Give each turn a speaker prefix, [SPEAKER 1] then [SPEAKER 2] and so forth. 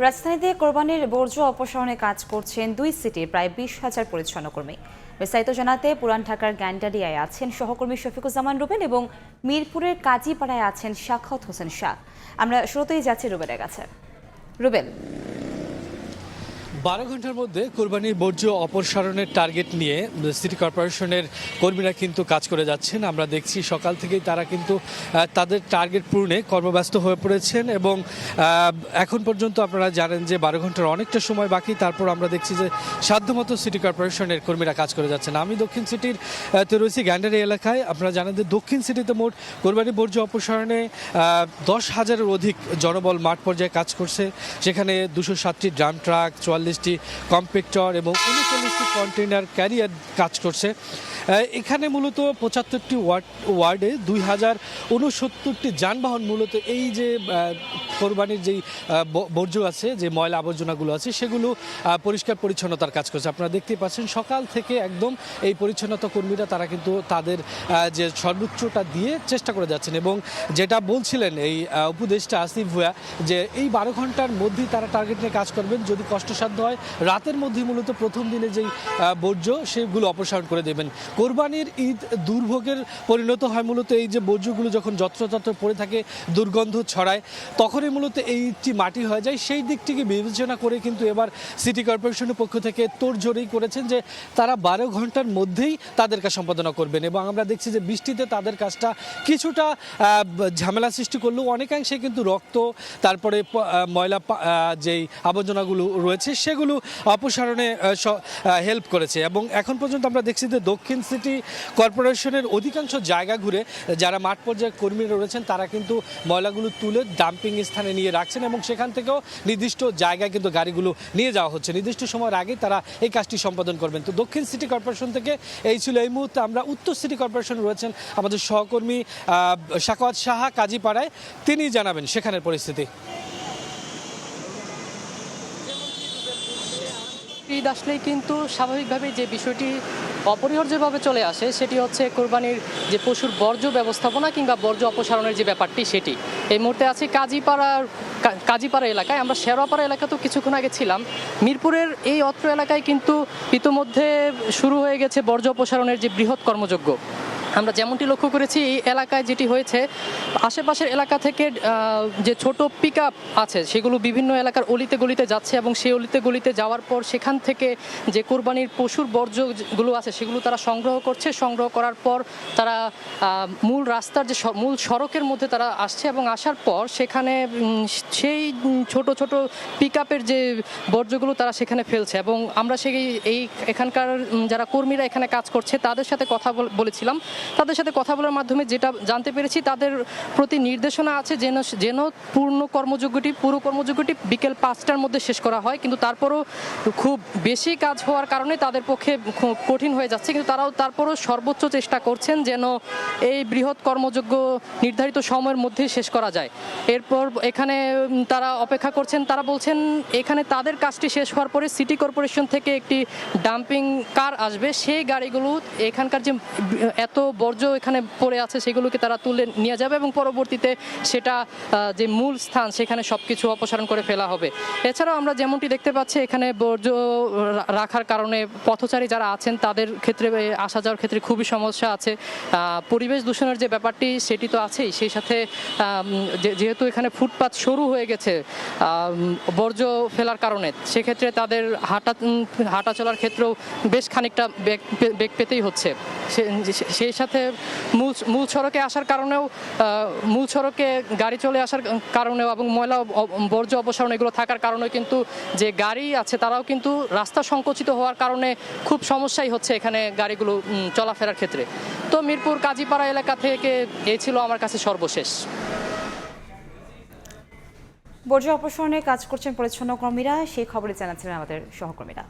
[SPEAKER 1] রাজধানীতে কোরবানির বর্জ্য অপসারণে কাজ করছেন দুই সিটির প্রায় 20,000 পরিচ্ছন্ন কর্মী। বিস্তারিত জানাতে পুরান ঢাকার গ্যান্ডারিয়ায় আছেন সহকর্মী শফিকুজ্জামান রুবেল এবং মিরপুরের কাজীপাড়ায় আছেন সাখাওয়াত হোসেন শাহ। আমরা শুরুতেই যাচ্ছি রুবেলের কাছে। রুবেল,
[SPEAKER 2] 12 ঘন্টার মধ্যে কোরবানির বর্জ্য অপসারণের টার্গেট নিয়ে সিটি কর্পোরেশনের কর্মীরা কিন্তু কাজ করে যাচ্ছেন। আমরা দেখছি সকাল থেকেই তারা কিন্তু তাদের টার্গেট পূরণে কর্মব্যস্ত হয়ে পড়েছেন এবং এখন পর্যন্ত আপনারা জানেন যে 12 ঘন্টার অনেকটা সময় বাকি। তারপর আমরা দেখছি যে সাধ্যমতো সিটি কর্পোরেশনের কর্মীরা কাজ করে যাচ্ছেন। আমি দক্ষিণ সিটির রয়েছি গ্যান্ডারি এলাকায়। আপনারা জানেন যে দক্ষিণ সিটিতে মোট কোরবানির বর্জ্য অপসারণে 10,000-এর অধিক জনবল মাঠ পর্যায়ে কাজ করছে। সেখানে 207টি ড্রাম ট্রাক, 44টি কম্পেক্টর এবং 39টি কন্টেইনার ক্যারিয়ার কাজ করছে। এখানে মূলত 75টি ওয়ার্ডে 2069টি যানবাহন মূলত এই যে কোরবানির যেই বর্জ্য আছে, যে ময়লা আবর্জনাগুলো আছে, সেগুলো পরিষ্কার পরিচ্ছন্নতার কাজ করছে। আপনারা দেখতেই পাচ্ছেন সকাল থেকে একদম এই পরিচ্ছন্নতা কর্মীরা তারা কিন্তু তাদের যে সর্বোচ্চটা দিয়ে চেষ্টা করে যাচ্ছেন এবং যেটা বলছিলেন এই উপদেষ্টা আসিফ ভুঁইয়া যে এই 12 ঘন্টার মধ্যেই তারা টার্গেট নিয়ে কাজ করবেন। যদি কষ্টসাধ্য হয় রাতের মধ্যেই মূলত প্রথম দিনে যেই বর্জ্য সেগুলো অপসারণ করে দেবেন। কোরবানির ঈদ দুর্ভোগের পরিণত হয় মূলত এই যে বর্জ্যগুলো যখন যত্রতত্র পড়ে থাকে, দুর্গন্ধ ছড়ায়, তখনই মূলত এই ঈদটি মাটি হয়ে যায়। সেই দিকটিকে বিবেচনা করে কিন্তু এবার সিটি কর্পোরেশনের পক্ষ থেকে তোড়জোড়ই করেছেন যে তারা 12 ঘন্টার মধ্যেই তাদের কাজ সম্পাদনা করবেন এবং আমরা দেখছি যে বৃষ্টিতে তাদের কাজটা কিছুটা ঝামেলা সৃষ্টি করলেও অনেকাংশে কিন্তু রক্ত, তারপরে ময়লা যেই আবর্জনাগুলো রয়েছে সেগুলো অপসারণে হেল্প করেছে। এবং এখন পর্যন্ত আমরা দেখছি যে দক্ষিণ সিটি কর্পোরেশনের অধিকাংশ জায়গা ঘুরে যারা মাঠ পর্যায়ে কর্মীরা রয়েছেন তারা কিন্তু ময়লাগুলো তুলে ডাম্পিং স্থানে নিয়ে রাখছেন এবং সেখান থেকেও নির্দিষ্ট জায়গায় কিন্তু গাড়িগুলো নিয়ে যাওয়া হচ্ছে। নির্দিষ্ট সময়ের আগে তারা এই কাজটি সম্পাদন করবেন। তো দক্ষিণ সিটি কর্পোরেশন থেকে এই ছিল এই মুহূর্তে। আমরা উত্তর সিটি কর্পোরেশন রয়েছেন আমাদের সহকর্মী সাখাওয়াত শাহ কাজীপাড়ায়, তিনি জানাবেন সেখানের পরিস্থিতি।
[SPEAKER 3] ঈদ আসলেই কিন্তু স্বাভাবিকভাবেই যে বিষয়টি অপরিহার্যভাবে চলে আসে সেটি হচ্ছে কোরবানির যে পশুর বর্জ্য ব্যবস্থাপনা কিংবা বর্জ্য অপসারণের যে ব্যাপারটি, সেটি এই মুহূর্তে আছি কাজীপাড়া এলাকায়। আমরা শেরোপাড়া এলাকাতেও কিছুক্ষণ আগে ছিলাম। মিরপুরের এই অত্র এলাকায় কিন্তু ইতোমধ্যে শুরু হয়ে গেছে বর্জ্য অপসারণের যে বৃহৎ কর্মযজ্ঞ। আমরা যেমনটি লক্ষ্য করেছি এই এলাকায় যেটি হয়েছে, আশেপাশের এলাকা থেকে যে ছোট পিক আপ আছে সেগুলো বিভিন্ন এলাকার অলিতে গলিতে যাচ্ছে এবং সেই অলিতে গলিতে যাওয়ার পর সেখান থেকে যে কোরবানির পশুর বর্জ্যগুলো আছে সেগুলো তারা সংগ্রহ করছে। সংগ্রহ করার পর তারা মূল রাস্তার যে মূল সড়কের মধ্যে তারা আসছে এবং আসার পর সেখানে সেই ছোট ছোট পিক আপের যে বর্জ্যগুলো তারা সেখানে ফেলছে। এবং আমরা এখানকার যারা কর্মীরা এখানে কাজ করছে তাদের সাথে কথা বলেছিলাম। তাদের সাথে কথা বলার মাধ্যমে যেটা জানতে পেরেছি, তাদের প্রতি নির্দেশনা আছে যেন পুরো কর্মযোগ্যটি বিকেল 5টার মধ্যে শেষ করা হয়। কিন্তু তারপরও খুব বেশি কাজ হওয়ার কারণে তাদের পক্ষে কঠিন হয়ে যাচ্ছে, কিন্তু তারাও তারপরও সর্বোচ্চ চেষ্টা করছেন যেন এই বৃহৎ কর্মযোগ্য নির্ধারিত সময়ের মধ্যেই শেষ করা যায়। এরপর এখানে তারা অপেক্ষা করছেন। তারা বলছেন এখানে তাদের কাজটি শেষ হওয়ার পরে সিটি কর্পোরেশন থেকে একটি ডাম্পিং কার আসবে, সেই গাড়িগুলো এখানকার যে এত বর্জ্য এখানে পড়ে আছে সেগুলোকে তারা তুলে নিয়ে যাবে এবং পরবর্তীতে সেটা যে মূল স্থান সেখানে সবকিছু অপসারণ করে ফেলা হবে। এছাড়াও আমরা যেমনটি দেখতে পাচ্ছি এখানে বর্জ্য রাখার কারণে পথচারী যারা আছেন তাদের ক্ষেত্রে আসা যাওয়ার ক্ষেত্রে খুবই সমস্যা আছে। পরিবেশ দূষণের যে ব্যাপারটি সেটি তো আছেই, সেই সাথে যেহেতু এখানে ফুটপাত সরু হয়ে গেছে বর্জ্য ফেলার কারণে, সেক্ষেত্রে তাদের হাঁটা চলার ক্ষেত্রেও বেশ খানিকটা বেগ পেতেই হচ্ছে। সেই সাথে মূল সড়কে আসার কারণেও, মূল সড়কে গাড়ি চলে আসার কারণেও এবং ময়লা বর্জ্য অপসারণ এগুলো থাকার কারণেও কিন্তু যে গাড়ি আছে তারাও কিন্তু রাস্তা সংকুচিত হওয়ার কারণে খুব সমস্যাই হচ্ছে এখানে গাড়িগুলো চলাফেরার ক্ষেত্রে। তো মিরপুর কাজীপাড়া এলাকা থেকে এই ছিল আমার কাছে সর্বশেষ।
[SPEAKER 1] বর্জ্য অপসারণে কাজ করছেন পরিচ্ছন্ন কর্মীরা, সেই খবরে জানাচ্ছিলেন আমাদের সহকর্মীরা।